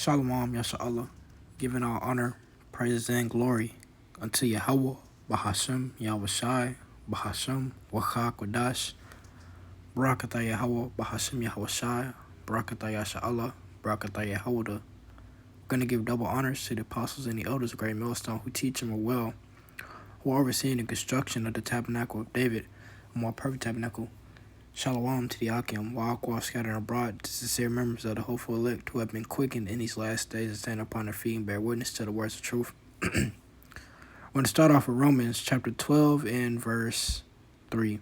Shalom, Yasha'Allah, giving all honor, praises, and glory unto Yahweh, Bahashem, Yahushai, Bahashem, Wachak, Wadash, Barakatah Yahweh, Bahashem, Yahushai, Barakatah Yasha'Allah, Barakatah Yahweh. We're going to give double honors to the apostles and the elders of Great Millstone who teach and were well, who are overseeing the construction of the tabernacle of David, a more perfect tabernacle. Shalom to the Akim, Wa'akwa scattered abroad, to sincere members of the hopeful elect who have been quickened in these last days and stand upon their feet and bear witness to the words of truth. I'm going to start off with Romans chapter 12 and verse 3. It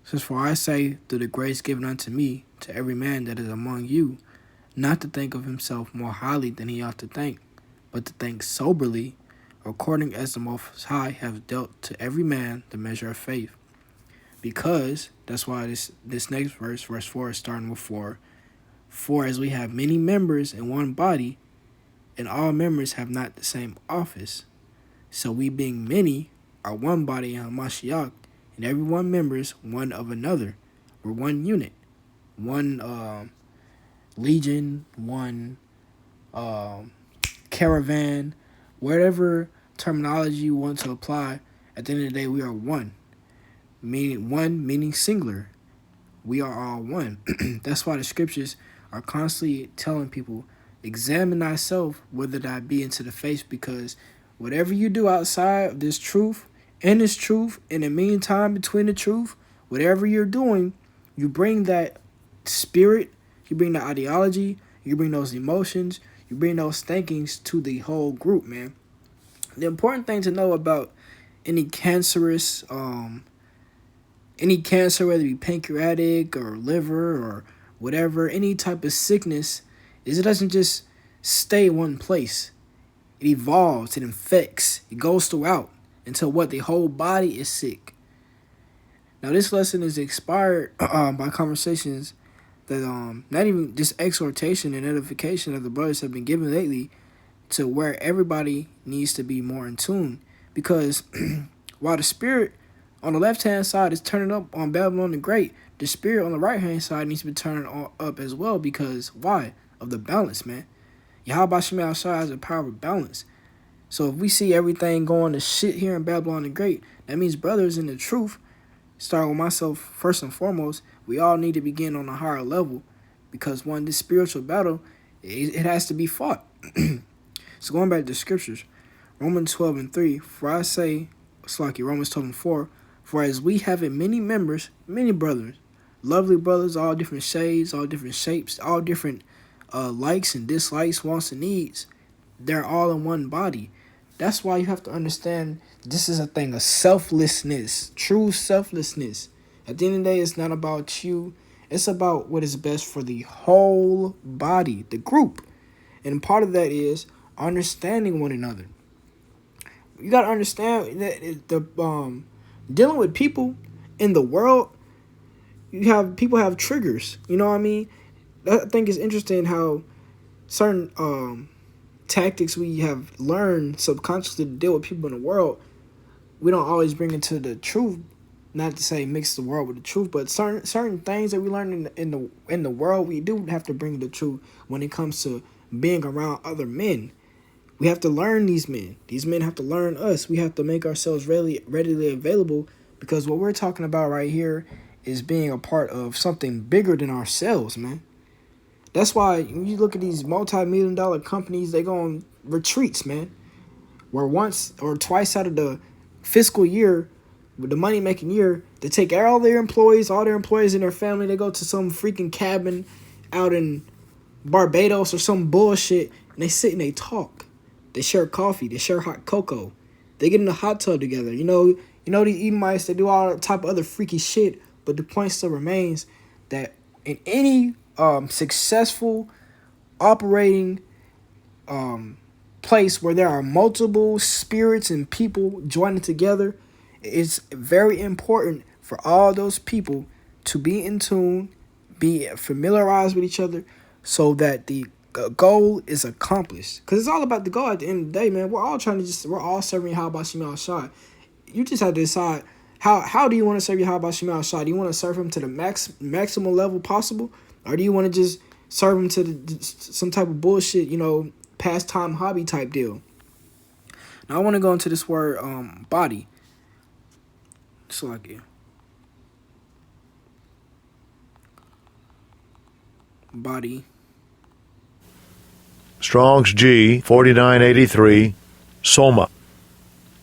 says, "For I say, through the grace given unto me, to every man that is among you, not to think of himself more highly than he ought to think, but to think soberly, according as the Most High hath dealt to every man the measure of faith." Because, that's why this next verse 4, is starting with 4. "For as we have many members in one body, and all members have not the same office, so we being many are one body in Hamashiach, and every one members one of another. We're one unit, one legion, one caravan, whatever terminology you want to apply. At the end of the day, we are one. Meaning singular. We are all one. That's why the scriptures are constantly telling people, examine thyself whether that be into the face, because whatever you do outside of this truth, in the meantime between the truth, whatever you're doing, you bring that spirit, you bring the ideology, you bring those emotions, you bring those thinkings to the whole group, man. The important thing to know about any cancer, whether it be pancreatic or liver or whatever, any type of sickness, is it doesn't just stay in one place. It evolves, it infects, it goes throughout until the whole body is sick. Now, this lesson is inspired by conversations that not even just exhortation and edification that the brothers have been given lately, to where everybody needs to be more in tune. Because while the spirit on the left-hand side is turning up on Babylon the Great, the spirit on the right-hand side needs to be turning up as well. Because why? Of the balance, man. Yahweh Shema Shai has a power of balance. So if we see everything going to shit here in Babylon the Great, that means brothers in the truth, starting with myself first and foremost, we all need to begin on a higher level. Because this spiritual battle, it has to be fought. So going back to the scriptures, Romans 12 and 3, for I say, Romans 12 and 4, for as we have in many members, many brothers, lovely brothers, all different shades, all different shapes, all different likes and dislikes, wants and needs, they're all in one body. That's why you have to understand this is a thing of selflessness, true selflessness. At the end of the day, it's not about you. It's about what is best for the whole body, the group. And part of that is understanding one another. You got to understand that dealing with people in the world, people have triggers. You know what I mean? I think it's interesting how certain tactics we have learned subconsciously to deal with people in the world, we don't always bring into the truth. Not to say mix the world with the truth, but certain things that we learn in the world, we do have to bring the truth when it comes to being around other men. We have to learn these men. These men have to learn us. We have to make ourselves readily available, because what we're talking about right here is being a part of something bigger than ourselves, man. That's why when you look at these multi-million-dollar companies, they go on retreats, man, where once or twice out of the fiscal year, with the money-making year, they take all their employees and their family, they go to some freaking cabin out in Barbados or some bullshit, and they sit and they talk. They share coffee. They share hot cocoa. They get in a hot tub together. You know these Edomites, they do all type of other freaky shit, but the point still remains that in any successful operating place where there are multiple spirits and people joining together, it's very important for all those people to be in tune, be familiarized with each other, so that the goal is accomplished. Because it's all about the goal at the end of the day, man. We're all serving Yahweh Shema Shai. You just have to decide how do you want to serve Yahweh Shema Shai? Do you want to serve him to the maximum level possible? Or do you want to just serve them to some type of bullshit, pastime hobby type deal. Now I want to go into this word body. So like it. Body. Strong's G 4983. Soma.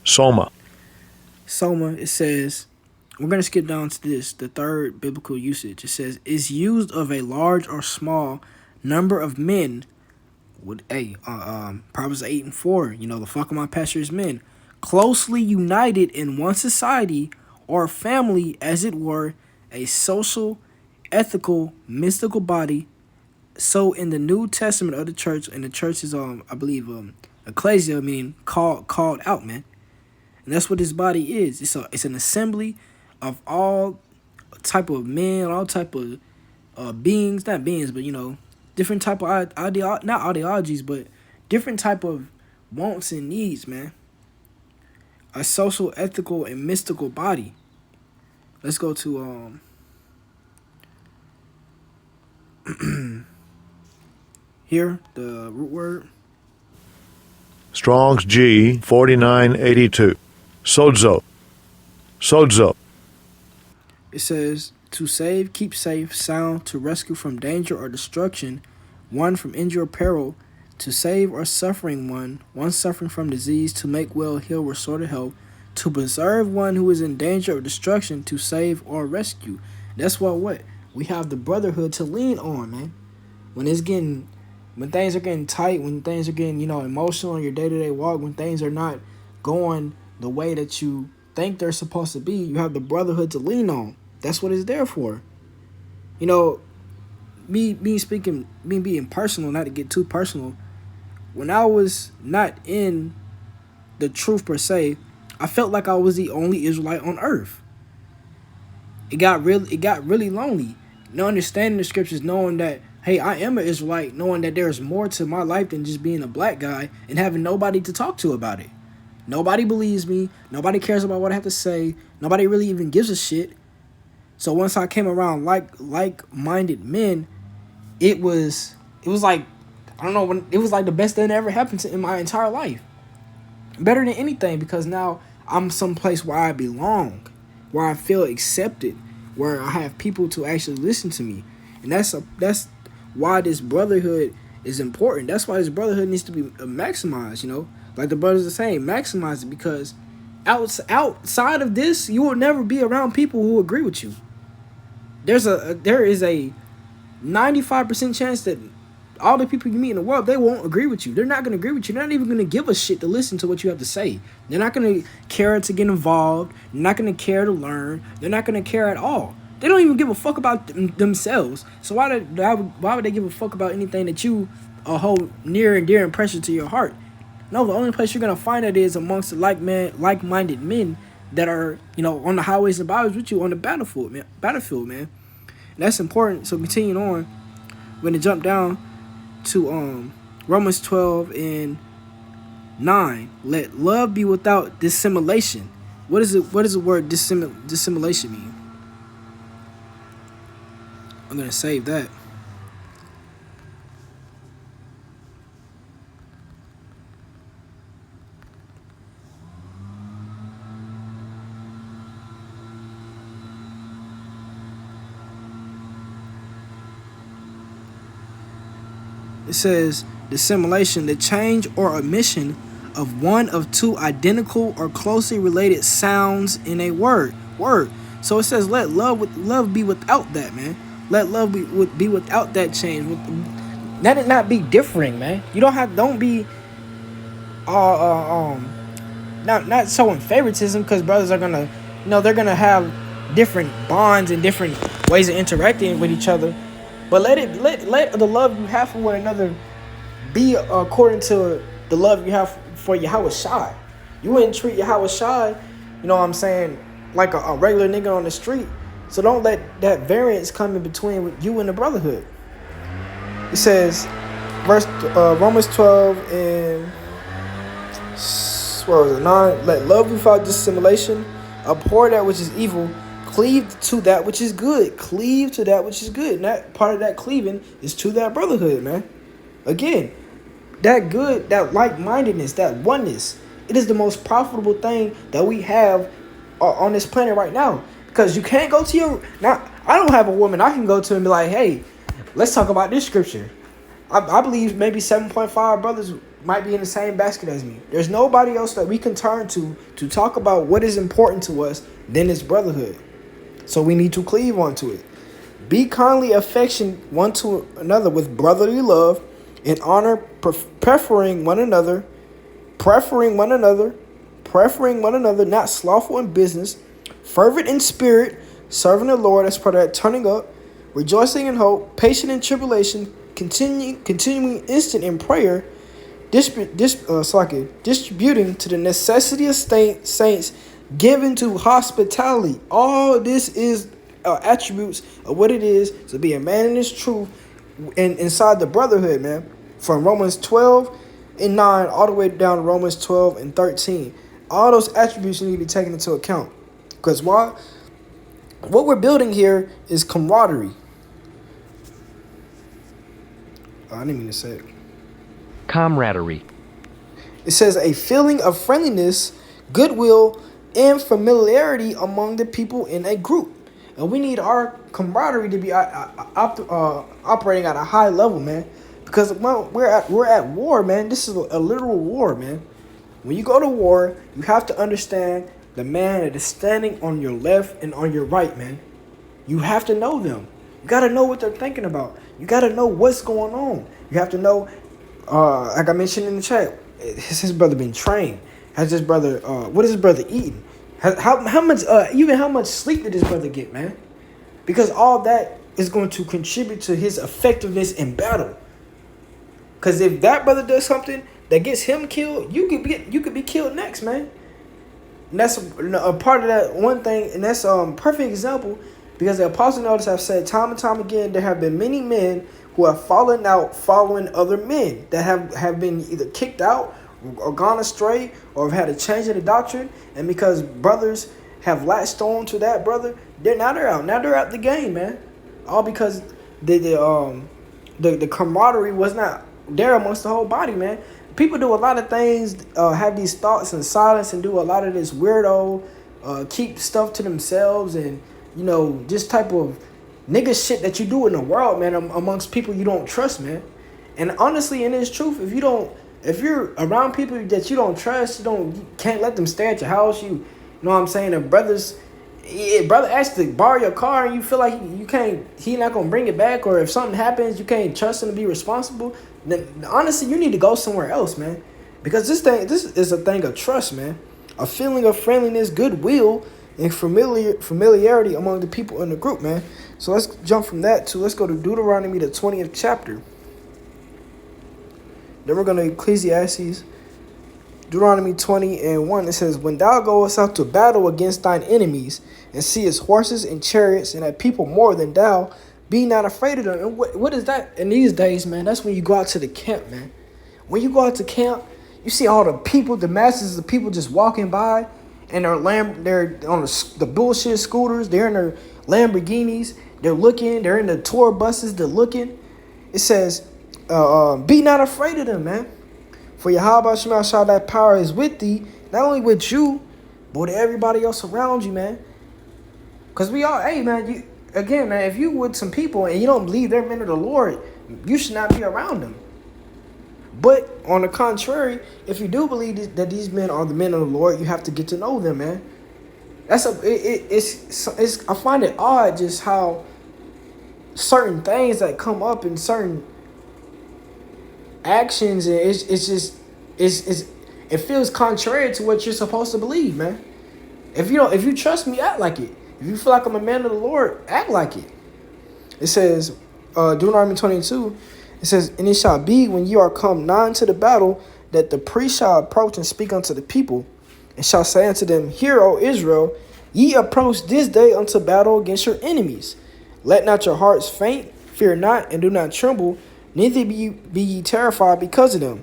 Soma. Soma, it says, we're going to skip down to this, the third biblical usage. It says, is used of a large or small number of men. With Proverbs 8:4, the fuck of my pastor's men, closely united in one society or family, as it were, a social, ethical, mystical body. So in the New Testament of the church, and the church is I believe ecclesia, meaning called out, man. And that's what this body is. It's an assembly of all type of men, all type of beings, not beings, but different type of not ideologies, but different type of wants and needs, man. A social, ethical, and mystical body. Let's go to here, the root word. Strong's G 4982. Sozo. Sozo. It says, to save, keep safe, sound, to rescue from danger or destruction, one from injury or peril, to save or suffering one suffering from disease, to make well, heal, restore to health, to preserve one who is in danger of destruction, to save or rescue. That's what we have the brotherhood to lean on, man. When things are getting tight, when things are getting, emotional in your day-to-day walk, when things are not going the way that you think they're supposed to be, you have the brotherhood to lean on. That's what it's there for. Me being personal, not to get too personal, when I was not in the truth per se, I felt like I was the only Israelite on earth. It got really lonely. Understanding the scriptures, knowing that, hey, I am an Israelite, knowing that there's more to my life than just being a black guy, and having nobody to talk to about it. Nobody believes me. Nobody cares about what I have to say. Nobody really even gives a shit. So once I came around like-minded men, it was like, I don't know, it was like the best thing that ever happened in my entire life. Better than anything, because now I'm someplace where I belong, where I feel accepted, where I have people to actually listen to me. And that's why this brotherhood is important. That's why this brotherhood needs to be maximized, Like the brothers are saying, maximize it, because outside of this, you will never be around people who agree with you. There is a 95% chance that all the people you meet in the world, they won't agree with you. They're not going to agree with you. They're not even going to give a shit to listen to what you have to say. They're not going to care to get involved. They're not going to care to learn. They're not going to care at all. They don't even give a fuck about themselves. So why would they give a fuck about anything that you hold near and dear and precious to your heart? No, the only place you're going to find that is amongst the like-minded men that are, on the highways and byways with you on the battlefield, man. And that's important. So continuing on, we're going to jump down to Romans 12:9. Let love be without dissimulation. What does the word dissimulation mean? I'm going to save that. It says dissimulation, the change or omission of one of two identical or closely related sounds in a word. So it says let love be without that, man. Let love be without that change. Let it not be differing, man. You don't be not showing favoritism, because brothers are gonna they're gonna have different bonds and different ways of interacting with each other. But let the love you have for one another be according to the love you have for Yahweh Shai. You wouldn't treat Yahweh Shai, like a regular nigga on the street. So don't let that variance come in between with you and the brotherhood. It says, Romans 12 and 9. Let love be without dissimulation. Abhor that which is evil. Cleave to that which is good. Cleave to that which is good. And that part of that cleaving is to that brotherhood, man. Again, that good, that like-mindedness, that oneness, it is the most profitable thing that we have on this planet right now. Because you can't go to your... Now, I don't have a woman I can go to and be like, hey, let's talk about this scripture. I believe maybe 7.5 brothers might be in the same basket as me. There's nobody else that we can turn to talk about what is important to us than this brotherhood. So we need to cleave onto it. Be kindly affectionate one to another with brotherly love, in honor, preferring one another, not slothful in business, fervent in spirit, serving the Lord as part of that turning up, rejoicing in hope, patient in tribulation, continuing instant in prayer, distributing to the necessity of saints, given to hospitality. All this is attributes of what it is to be a man in this truth and inside the brotherhood, man. From Romans 12:9 all the way down to Romans 12:13. All those attributes need to be taken into account. Because why? What we're building here is camaraderie. I didn't mean to say it. Camaraderie. It says a feeling of friendliness, goodwill, and familiarity among the people in a group. And we need our camaraderie to be operating at a high level, man. Because we're at war, man. This is a literal war, man. When you go to war, you have to understand the man that is standing on your left and on your right, man. You have to know them. You got to know what they're thinking about. You got to know what's going on. You have to know, like I mentioned in the chat, has his brother been trained? Has his brother, what is his brother eating? How much sleep did his brother get, man? Because all that is going to contribute to his effectiveness in battle. Because if that brother does something that gets him killed, you could be killed next, man. And that's a part of that one thing, and that's perfect example, because the Apostle Notice have said time and time again, there have been many men who have fallen out following other men that have been either kicked out or gone astray or have had a change in the doctrine, and because brothers have latched on to that brother, they're out. Now they're out the game, man. All because the camaraderie was not there amongst the whole body, man. People do a lot of things, have these thoughts in silence, and do a lot of this weirdo, keep stuff to themselves, and this type of nigga shit that you do in the world, man, amongst people you don't trust, man. And honestly, in its truth, if you're around people that you don't trust, you can't let them stay at your house. You know what I'm saying? If brother asks to borrow your car and you feel like he not gonna bring it back, or if something happens, you can't trust him to be responsible. Then honestly, you need to go somewhere else, man. Because this is a thing of trust, man. A feeling of friendliness, goodwill, and familiarity among the people in the group, man. So let's jump from that let's go to Deuteronomy, the 20th chapter. Then we're going to Ecclesiastes, Deuteronomy 20:1. It says, when thou goest out to battle against thine enemies, and seest horses and chariots, and a people more than thou, be not afraid of them. And what is that in these days, man? That's when you go out to the camp, man. When you go out to camp, you see all the people, the masses of people just walking by, and they're on the bullshit scooters. They're in their Lamborghinis. They're looking. They're in the tour buses. They're looking. It says, be not afraid of them, man. For Yahweh Shema Shah, that power is with thee, not only with you, but with everybody else around you, man. Because we all, hey, man, man, if you with some people and you don't believe they're men of the Lord, you should not be around them. But on the contrary, if you do believe that these men are the men of the Lord, you have to get to know them, man. I find it odd just how certain things that come up in certain actions, and it feels contrary to what you're supposed to believe, man. If you trust me, act like it. If you feel like I'm a man of the Lord, act like it. It says, Deuteronomy 22, it says, and it shall be when you are come nigh to the battle, that the priest shall approach and speak unto the people, and shall say unto them, hear, O Israel, ye approach this day unto battle against your enemies. Let not your hearts faint, fear not, and do not tremble, neither be ye terrified because of them.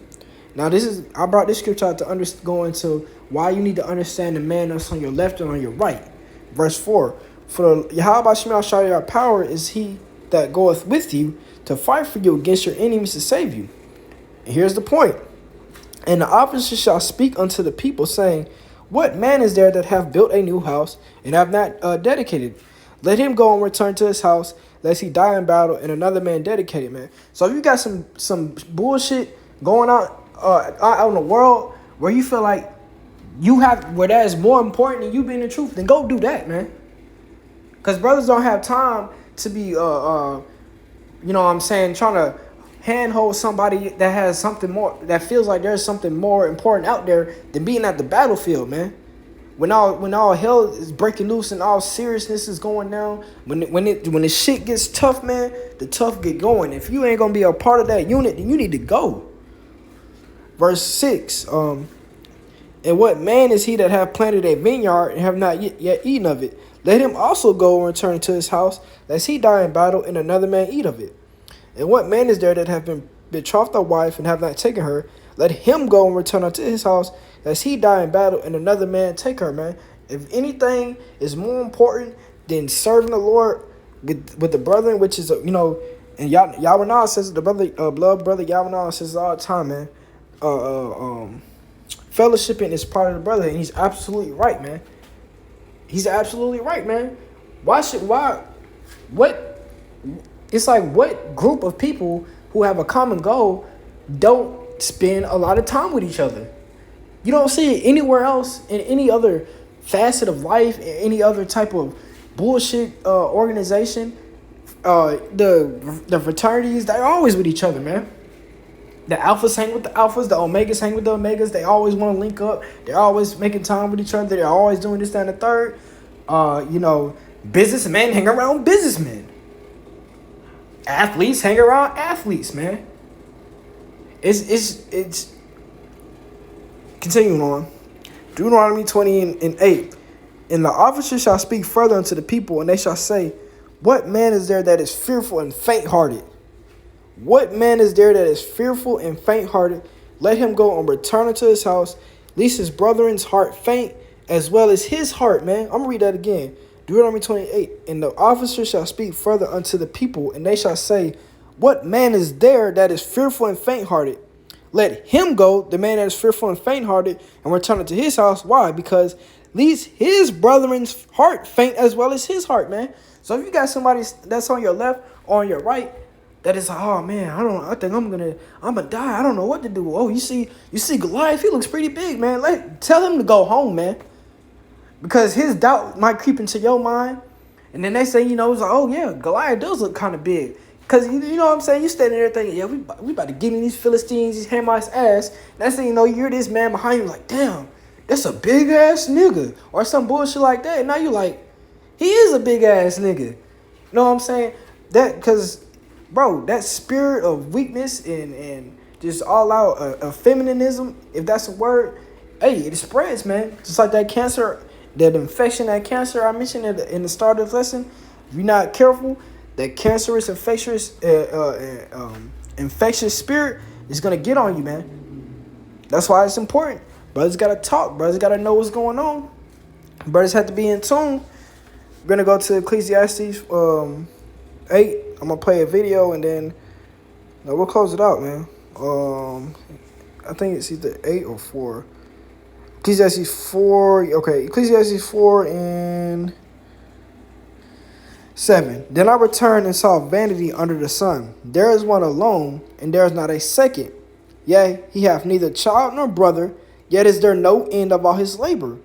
Now I brought this scripture out to go into why you need to understand the man that's on your left and on your right. Verse 4, For the Yahweh Shema Shai, our power is he that goeth with you to fight for you against your enemies to save you. And here's the point. And the officer shall speak unto the people, saying, what man is there that hath built a new house and have not dedicated? Let him go and return to his house, lest he die in battle, and another man dedicate it, man. So if you got some bullshit going on out in the world where you feel like where that is more important than you being the truth, then go do that, man. Because brothers don't have time to be, you know what I'm saying, trying to handhold somebody that has something more, that feels like there's something more important out there than being at the battlefield, man. When all hell is breaking loose and all seriousness is going down, when the shit gets tough, man, the tough get going. If you ain't gonna be a part of that unit, then you need to go. Verse 6, and what man is he that hath planted a vineyard and have not yet eaten of it? Let him also go and return to his house, lest he die in battle, and another man eat of it. And what man is there that hath been betrothed a wife and have not taken her? Let him go and return unto his house, lest he die in battle, and another man take her, man. If anything is more important than serving the Lord with the brethren, which is, you know, and Yahweh says, the brother, blood brother Yahweh says all the time, man. Fellowshipping is part of the brotherhood, and he's absolutely right, man. He's absolutely right, man. It's like, what group of people who have a common goal don't spend a lot of time with each other? You don't see it anywhere else in any other facet of life, any other type of bullshit organization. The fraternities, they're always with each other, man. The alphas hang with the alphas, the omegas hang with the omegas. They always want to link up. They're always making time with each other. They're always doing this, that, and the third. You know, businessmen hang around businessmen. Athletes hang around athletes, man. It's continuing on. Deuteronomy 20:8. And the officer shall speak further unto the people, and they shall say, what man is there that is fearful and faint-hearted? What man is there that is fearful and faint-hearted? Let him go and return unto his house, lest his brethren's heart faint, as well as his heart, man. I'm going to read that again. Deuteronomy 28. And the officer shall speak further unto the people, and they shall say, what man is there that is fearful and faint-hearted? Let him go, the man that is fearful and faint-hearted, and return unto his house. Why? Because lest his brethren's heart faint as well as his heart, man. So if you got somebody that's on your left or on your right, that is, oh man, I think I'm gonna die. I don't know what to do. Oh, you see Goliath, he looks pretty big, man. Tell him to go home, man. Because his doubt might creep into your mind. And then they say, you know, it's like, oh yeah, Goliath does look kind of big. Because, you know what I'm saying? You standing there thinking, yeah, we about to get in these Philistines, these Hamites ass. Next thing you know, you're this man behind you like, damn, that's a big ass nigga. Or some bullshit like that. And now you like, he is a big ass nigga. You know what I'm saying? Because, bro, that spirit of weakness and just all out feminism, if that's a word, hey, it spreads, man. Just like that cancer, that infection, that cancer I mentioned in the start of the lesson. If you're not careful, that cancerous, infectious spirit is going to get on you, man. That's why it's important. Brothers got to talk. Brothers got to know what's going on. Brothers have to be in tune. We're going to go to Ecclesiastes 8. I'm going to play a video and then we'll close it out, man. I think it's either 8 or 4. Ecclesiastes 4. Okay, Ecclesiastes 4 and 7. Then I returned and saw vanity under the sun. There is one alone, and there is not a second. Yea, he hath neither child nor brother, yet is there no end of all his labor.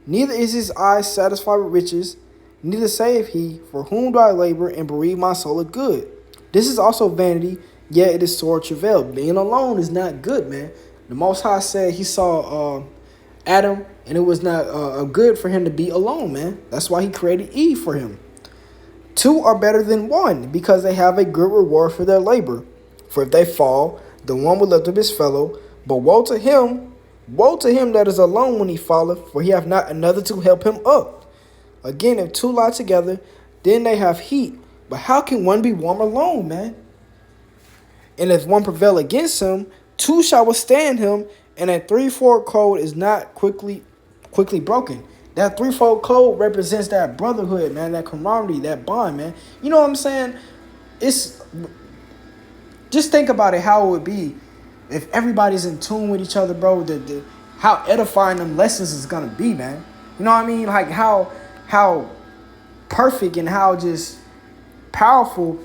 Neither is his eye satisfied with riches, neither saith he, for whom do I labor and bereave my soul of good? This is also vanity, yet it is sore travail. Being alone is not good, man. The Most High said he saw Adam, and it was not good for him to be alone, man. That's why he created Eve for him. Two are better than one, because they have a good reward for their labor. For if they fall, the one will lift up his fellow. But woe to him that is alone when he falleth, for he hath not another to help him up. Again, if two lie together, then they have heat. But how can one be warm alone, man? And if one prevail against him, two shall withstand him, and a 3/4 cord is not quickly broken. That threefold code represents that brotherhood, man, that camaraderie, that bond, man. You know what I'm saying? It's just think about it, how it would be if everybody's in tune with each other, bro. How edifying them lessons is gonna be, man. You know what I mean? Like how perfect and how just powerful,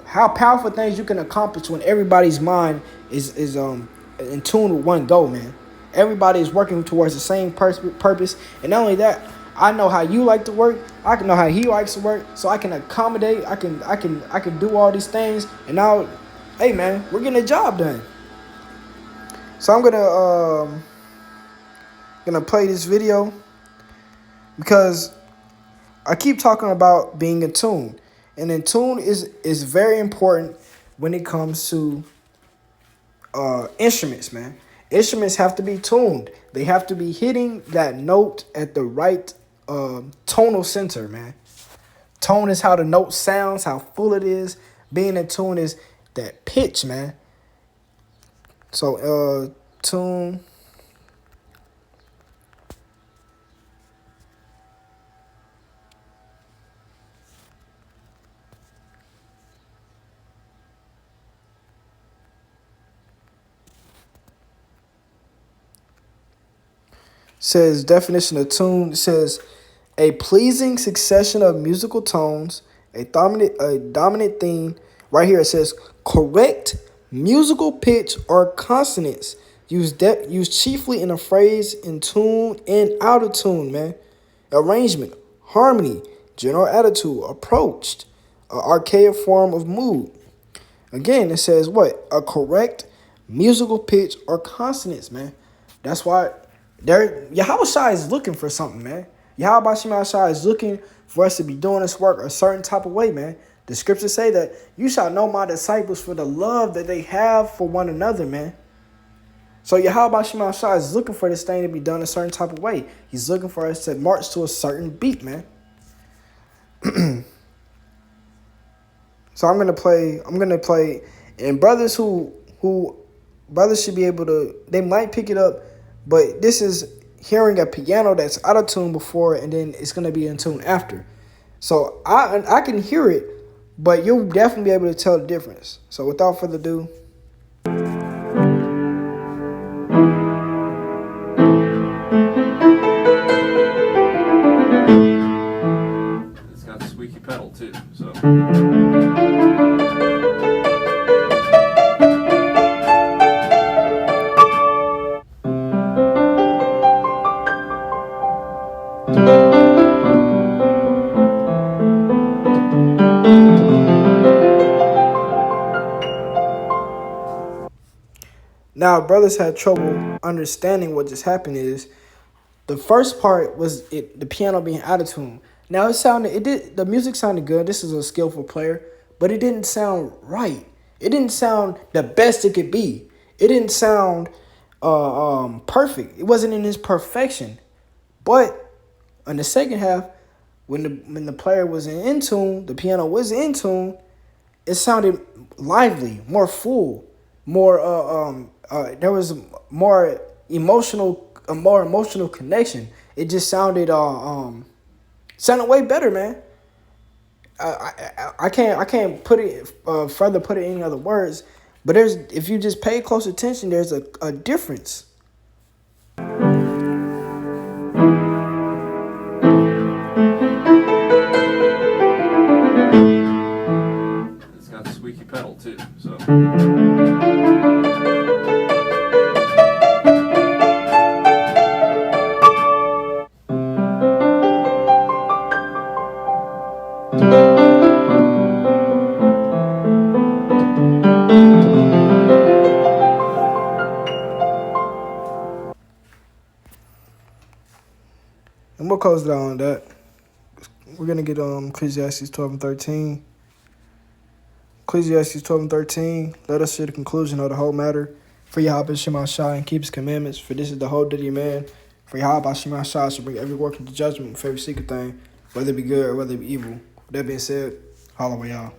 how powerful things you can accomplish when everybody's mind is in tune with one goal, man. Everybody is working towards the same purpose, and not only that, I know how you like to work. I can know how he likes to work, so I can accommodate. I can do all these things, and now, hey, man, we're getting a job done. So I'm gonna play this video because I keep talking about being in tune, and in tune is very important when it comes to instruments, man. Instruments have to be tuned. They have to be hitting that note at the right tonal center, man. Tone is how the note sounds, how full it is. Being in tune is that pitch, man. So, tune. Says definition of tune says a pleasing succession of musical tones, a dominant theme. Right here it says correct musical pitch or consonants used chiefly in a phrase in tune and out of tune, man. Arrangement, harmony, general attitude, approached, an archaic form of mood. Again, it says what? A correct musical pitch or consonants, man. That's why Yahweh Shai is looking for something, man. Yahweh Shai is looking for us to be doing this work a certain type of way, man. The scriptures say that you shall know my disciples for the love that they have for one another, man. So Yahweh Shai is looking for this thing to be done a certain type of way. He's looking for us to march to a certain beat, man. So I'm gonna play, and brothers brothers should be able to, they might pick it up, but this is hearing a piano that's out of tune before, and then it's gonna be in tune after. So I can hear it, but you'll definitely be able to tell the difference. So without further ado. It's got the squeaky pedal too, so. Now, brothers had trouble understanding what just happened is the first part was the piano being out of tune. Now the music sounded good. This is a skillful player, but it didn't sound right. It didn't sound the best it could be. It didn't sound perfect. It wasn't in its perfection. But in the second half, when the player was in tune, the piano was in tune, it sounded lively, more full, more there was a more emotional connection. It just sounded way better, man. I can't put it further put it in any other words, but if you just pay close attention, there's a difference. It's got the squeaky pedal too, so. And we'll close it out on that. We're going to get Ecclesiastes 12 and 13. Ecclesiastes 12 and 13. Let us see the conclusion of the whole matter. For Yahweh Shema Shai and keep his commandments. For this is the whole duty of man. For Yahweh Shema Shai shall bring every work into judgment for every secret thing, whether it be good or whether it be evil. With that being said, holla, y'all.